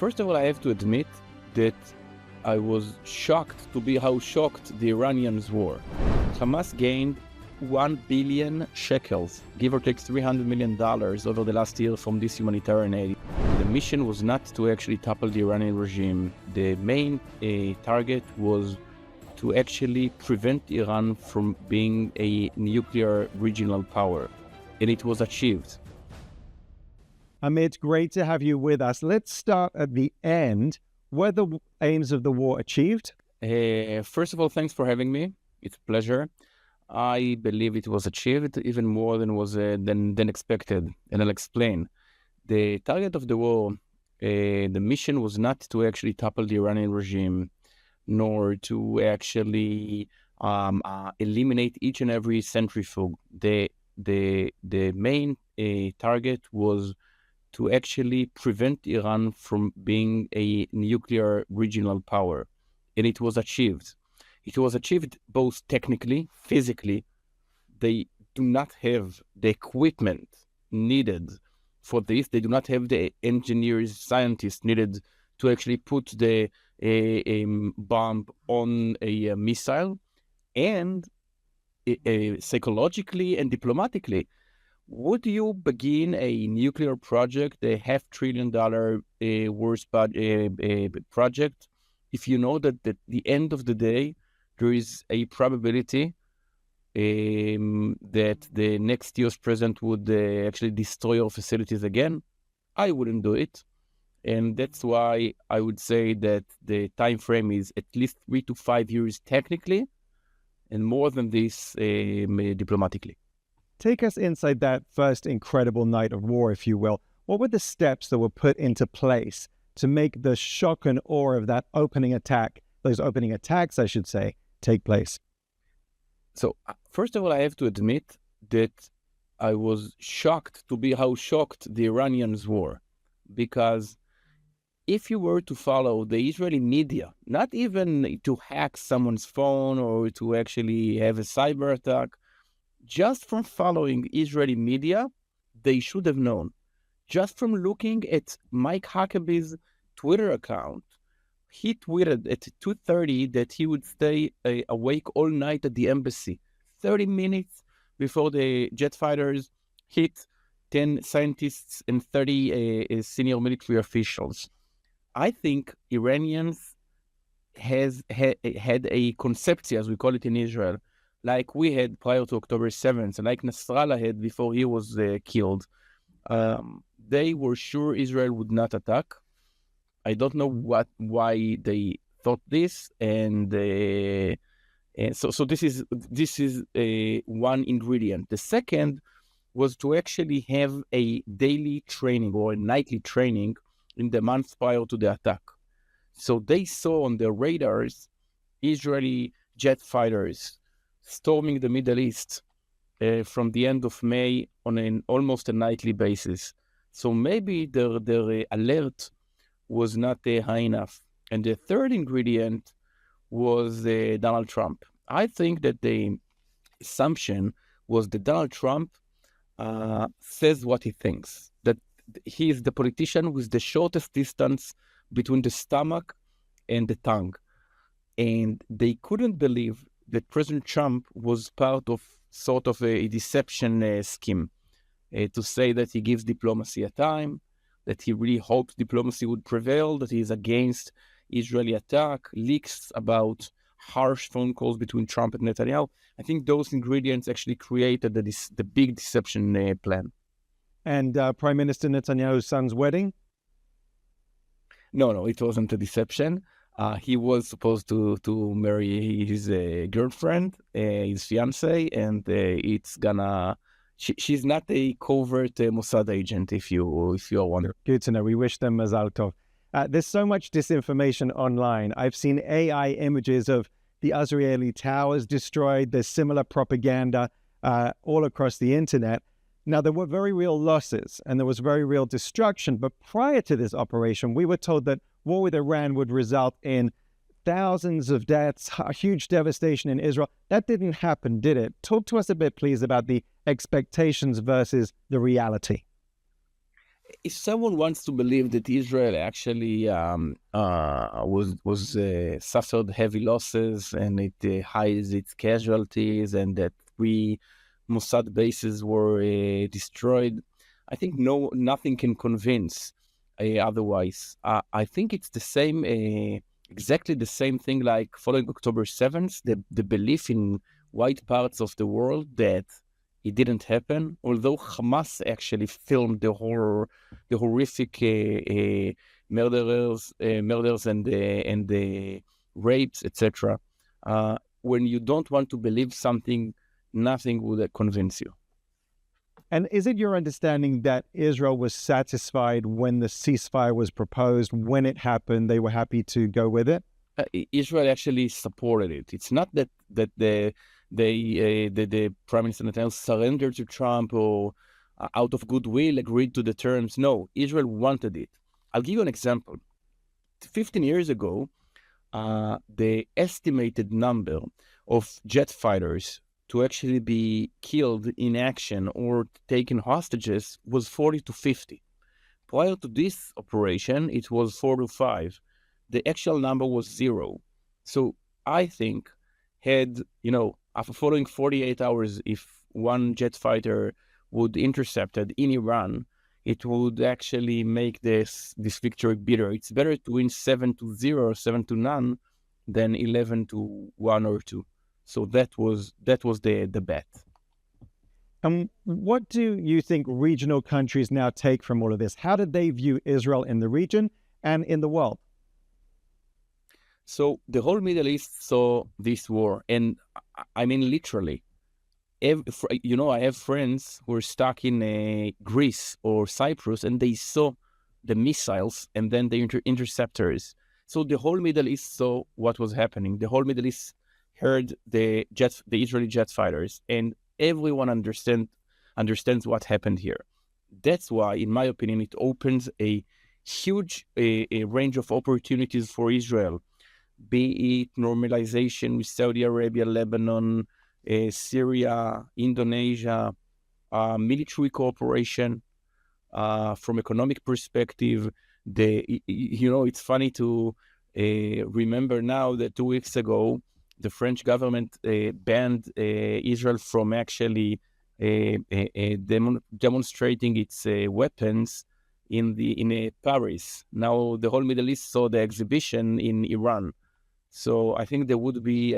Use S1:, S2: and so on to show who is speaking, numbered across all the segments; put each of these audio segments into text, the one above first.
S1: First of all, I have to admit that I was shocked to be how shocked the Iranians were. Hamas gained 1 billion shekels, give or take $300 million over the last year from this humanitarian aid. The mission was not to actually topple the Iranian regime. The main target was to actually prevent Iran from being a nuclear regional power, and it was achieved.
S2: Amit, great to have you with us. Let's start at the end. Were the aims of the war achieved?
S1: First of all, thanks for having me. It's a pleasure. I believe it was achieved even more than expected, and I'll explain. The target of the war, the mission was not to actually topple the Iranian regime, nor to actually eliminate each and every centrifuge. The main target was to actually prevent Iran from being a nuclear regional power, and it was achieved. It was achieved both technically, physically. They do not have the equipment needed for this. They do not have the engineers, scientists needed to actually put the bomb on a missile. And psychologically and diplomatically, would you begin a nuclear project, a $500 billion worth project, if you know that at the end of the day, there is a probability that the next US president would actually destroy your facilities again? I wouldn't do it. And that's why I would say that the time frame is at least 3 to 5 years technically, and more than this diplomatically.
S2: Take us inside that first incredible night of war, if you will. What were the steps that were put into place to make the shock and awe of that opening attack, those opening attacks, I should say, take place?
S1: So, first of all, I have to admit that I was shocked to be how shocked the Iranians were. Because if you were to follow the Israeli media, not even to hack someone's phone or to actually have a cyber attack, just from following Israeli media, they should have known. Just from looking at Mike Huckabee's Twitter account, he tweeted at 2:30 that he would stay awake all night at the embassy, 30 minutes before the jet fighters hit 10 scientists and 30 senior military officials. I think Iranians had a conception, as we call it in Israel, like we had prior to October 7th, and like Nasrallah had before he was killed. They were sure Israel would not attack. I don't know why they thought this, and so this is one ingredient. The second was to actually have a daily training or a nightly training in the months prior to the attack. So they saw on their radars Israeli jet fighters storming the Middle East from the end of May on an almost a nightly basis. So maybe their alert was not high enough. And the third ingredient was Donald Trump. I think that the assumption was that Donald Trump says what he thinks, that he is the politician with the shortest distance between the stomach and the tongue. And they couldn't believe that President Trump was part of sort of a deception scheme to say that he gives diplomacy a time, that he really hopes diplomacy would prevail, that he is against Israeli attack, leaks about harsh phone calls between Trump and Netanyahu. I think those ingredients actually created the big deception plan.
S2: And Prime Minister Netanyahu's son's wedding?
S1: No, it wasn't a deception. He was supposed to marry his girlfriend, his fiance, and it's gonna. She's not a covert Mossad agent. If you are wondering.
S2: Good to know. We wish them mazal tov. There's so much disinformation online. I've seen AI images of the Israeli towers destroyed. There's similar propaganda all across the internet. Now, there were very real losses and there was very real destruction. But prior to this operation, we were told that war with Iran would result in thousands of deaths, huge devastation in Israel. That didn't happen, did it? Talk to us a bit, please, about the expectations versus the reality.
S1: if someone wants to believe that Israel actually suffered heavy losses and it hides its casualties and that three Mossad bases were destroyed, I think nothing can convince otherwise. I think it's the same, exactly the same thing like following October 7th, the belief in white parts of the world that it didn't happen, although Hamas actually filmed the horrific murders and the rapes, etc. When you don't want to believe something, nothing would convince you.
S2: And is it your understanding that Israel was satisfied when the ceasefire was proposed, when it happened, they were happy to go with it?
S1: Israel actually supported it. It's not that the Prime Minister Netanyahu surrendered to Trump or out of goodwill agreed to the terms. No, Israel wanted it. I'll give you an example. 15 years ago, the estimated number of jet fighters to actually be killed in action or taken hostages was 40 to 50. Prior to this operation, it was 4 to 5. The actual number was 0. So I think after following 48 hours, if one jet fighter would intercepted in Iran, it would actually make this victory bitter. It's better to win 7-0, 7-0 than 11-1 or 2. So that was the bet.
S2: What do you think regional countries now take from all of this? How did they view Israel in the region and in the world?
S1: So the whole Middle East saw this war, and I mean literally. I have friends who are stuck in Greece or Cyprus, and they saw the missiles and then the interceptors. So the whole Middle East saw what was happening. The whole Middle East heard the Israeli jet fighters, and everyone understands what happened here. That's why, in my opinion, it opens a huge a range of opportunities for Israel, be it normalization with Saudi Arabia, Lebanon, Syria, Indonesia, military cooperation. From economic perspective, it's funny to remember now that 2 weeks ago, the French government banned Israel from actually demonstrating its weapons in Paris. Now the whole Middle East saw the exhibition in Iran. So I think there would be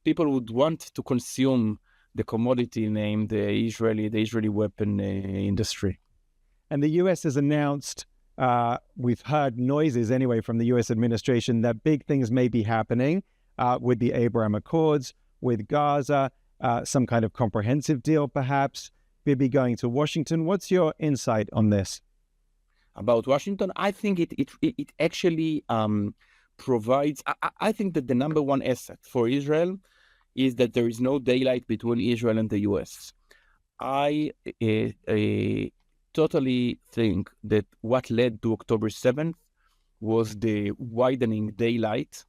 S1: people would want to consume the commodity named the Israeli weapon industry.
S2: And the U.S. has announced, we've heard noises anyway from the U.S. administration that big things may be happening with the Abraham Accords, with Gaza, some kind of comprehensive deal perhaps, Bibi going to Washington. What's your insight on this?
S1: About Washington, I think it actually provides, I think that the number one asset for Israel is that there is no daylight between Israel and the U.S. I totally think that what led to October 7th was the widening daylight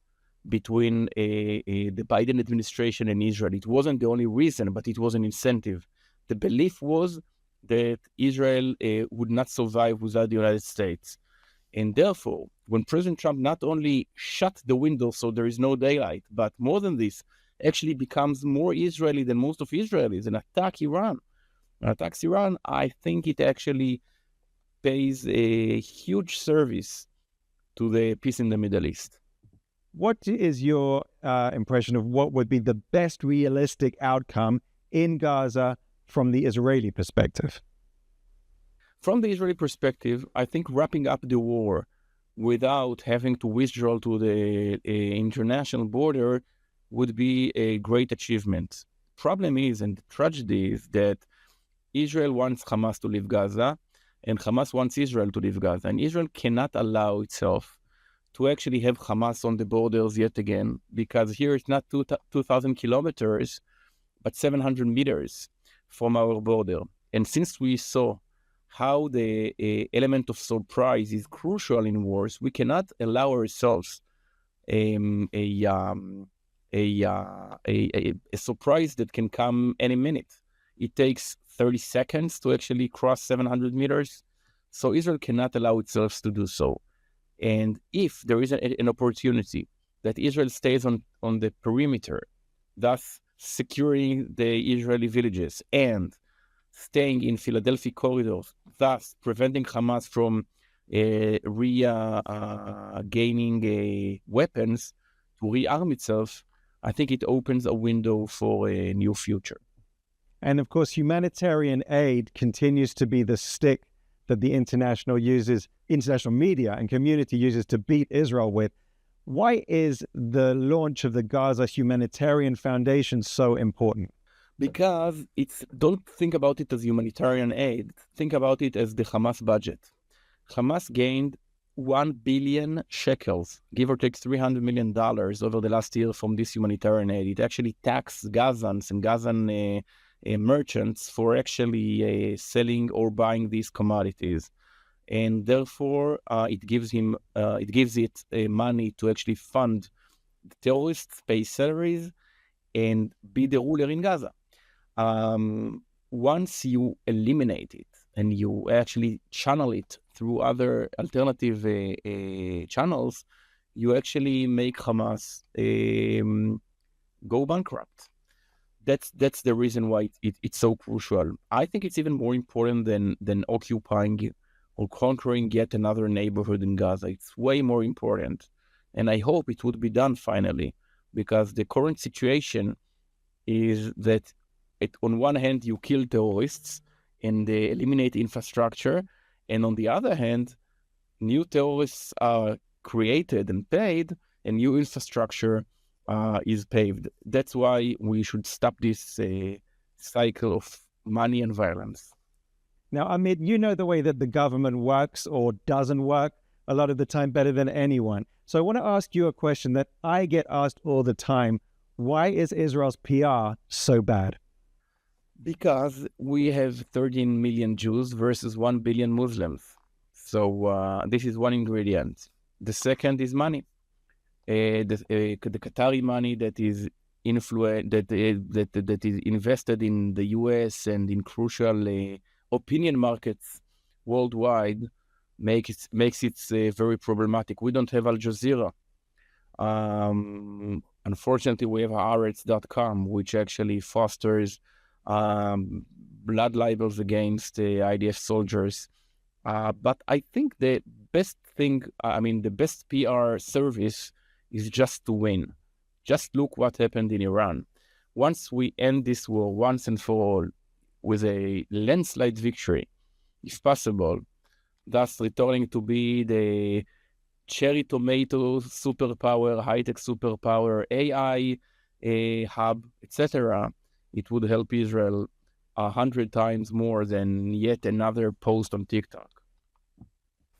S1: between the Biden administration and Israel. It wasn't the only reason, but it was an incentive. The belief was that Israel would not survive without the United States. And therefore, when President Trump not only shut the window so there is no daylight, but more than this, actually becomes more Israeli than most of Israelis and attacks Iran, I think it actually pays a huge service to the peace in the Middle East.
S2: What is your impression of what would be the best realistic outcome in Gaza from the Israeli perspective?
S1: From the Israeli perspective, I think wrapping up the war without having to withdraw to the international border would be a great achievement. Problem is, and the tragedy is, that Israel wants Hamas to leave Gaza, and Hamas wants Israel to leave Gaza. And Israel cannot allow itself to actually have Hamas on the borders yet again, because here it's not 2,000 kilometers, but 700 meters from our border. And since we saw how the element of surprise is crucial in wars, we cannot allow ourselves a surprise that can come any minute. It takes 30 seconds to actually cross 700 meters. So Israel cannot allow itself to do so. And if there is an opportunity that Israel stays on the perimeter, thus securing the Israeli villages and staying in Philadelphia corridors, thus preventing Hamas from gaining weapons to rearm itself, I think it opens a window for a new future.
S2: And of course, humanitarian aid continues to be the stick that the international media and community uses to beat Israel with. Why is the launch of the Gaza Humanitarian Foundation so important?
S1: Because don't think about it as humanitarian aid. Think about it as the Hamas budget. Hamas gained 1 billion shekels, give or take $300 million over the last year from this humanitarian aid. It actually taxed Gazans and Gazan merchants for actually selling or buying these commodities. And therefore, it gives it money to actually fund the terrorists, pay salaries, and be the ruler in Gaza. Once you eliminate it and you actually channel it through other alternative channels, you actually make Hamas go bankrupt. That's the reason why it's so crucial. I think it's even more important than occupying or conquering yet another neighborhood in Gaza. It's way more important. And I hope it would be done finally, because the current situation is that on one hand, you kill terrorists and they eliminate infrastructure. And on the other hand, new terrorists are created and paid, and new infrastructure is paved. That's why we should stop this cycle of money and violence.
S2: Now, Amit, you know the way that the government works or doesn't work a lot of the time better than anyone. So I want to ask you a question that I get asked all the time. Why is Israel's PR so bad?
S1: Because we have 13 million Jews versus 1 billion Muslims. So this is one ingredient. The second is money. The Qatari money that is that is invested in the US and in crucial opinion markets worldwide makes it very problematic. We don't have Al Jazeera. Unfortunately, we have Haaretz.com, which actually fosters blood libels against IDF soldiers. But I think the best PR service is just to win. Just look what happened in Iran. Once we end this war once and for all with a landslide victory, if possible, thus returning to be the cherry tomato superpower, high-tech superpower, AI hub, etc., it would help Israel 100 times more than yet another post on TikTok.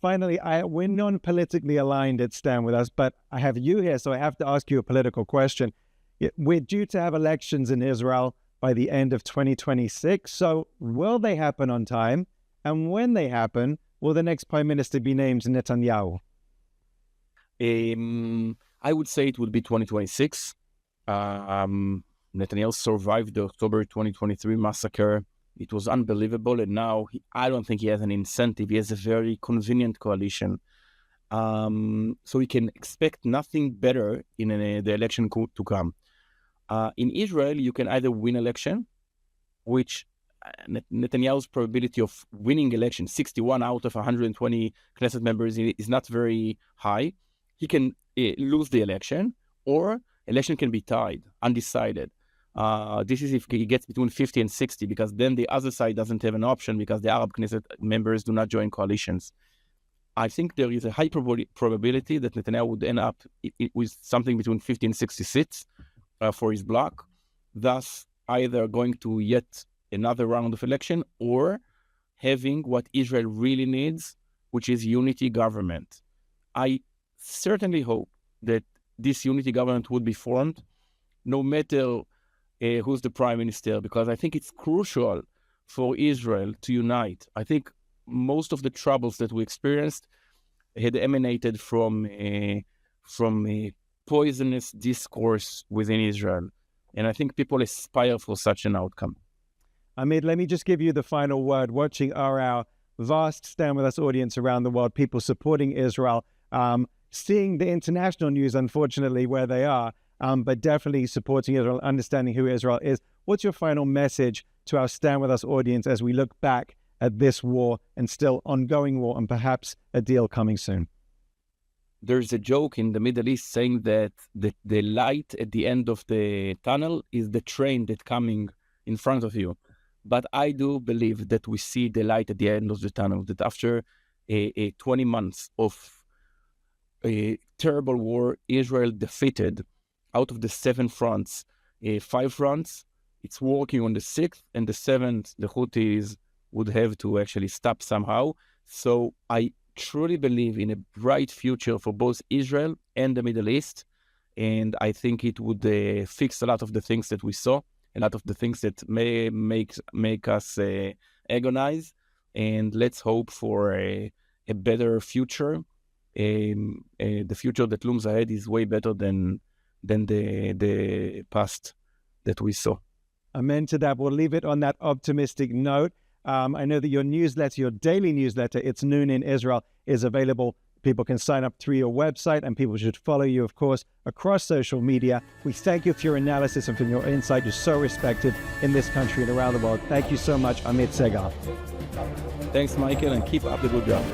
S2: Finally, we're non-politically aligned at Stand With Us, but I have you here, so I have to ask you a political question. We're due to have elections in Israel by the end of 2026. So will they happen on time? And when they happen, will the next prime minister be named Netanyahu?
S1: I would say it would be 2026. Netanyahu survived the October 2023 massacre. It was unbelievable. And now I don't think he has an incentive. He has a very convenient coalition. So we can expect nothing better in the election to come. In Israel, you can either win election, which Netanyahu's probability of winning election, 61 out of 120 Knesset members, is not very high. He can lose the election, or election can be tied, undecided. This is if he gets between 50 and 60, because then the other side doesn't have an option because the Arab Knesset members do not join coalitions. I think there is a high probability that Netanyahu would end up with something between 50 and 60 seats for his bloc, thus either going to yet another round of election or having what Israel really needs, which is unity government. I certainly hope that this unity government would be formed, no matter who's the prime minister, because I think it's crucial for Israel to unite. I think most of the troubles that we experienced had emanated from a poisonous discourse within Israel. And I think people aspire for such an outcome.
S2: Amit, let me just give you the final word. Watching our vast Stand With Us audience around the world, people supporting Israel, seeing the international news, unfortunately, where they are, but definitely supporting Israel, understanding who Israel is. What's your final message to our Stand With Us audience as we look back at this war and still ongoing war and perhaps a deal coming soon?
S1: There's a joke in the Middle East saying that the light at the end of the tunnel is the train that's coming in front of you. But I do believe that we see the light at the end of the tunnel, that after a 20 months of a terrible war, Israel defeated out of the 7 fronts, 5 fronts. It's working on the 6th, and the 7th, the Houthis would have to actually stop somehow. So I truly believe in a bright future for both Israel and the Middle East. And I think it would fix a lot of the things that we saw, a lot of the things that may make us agonize. And let's hope for a better future. The future that looms ahead is way better than the past that we saw.
S2: Amen to that. We'll leave it on that optimistic note. I know that your newsletter, your daily newsletter, It's Noon in Israel, is available. People can sign up through your website, and people should follow you, of course, across social media. We thank you for your analysis and for your insight. You're so respected in this country and around the world. Thank you so much, Amit Segal.
S1: Thanks, Michael, and keep up the good job.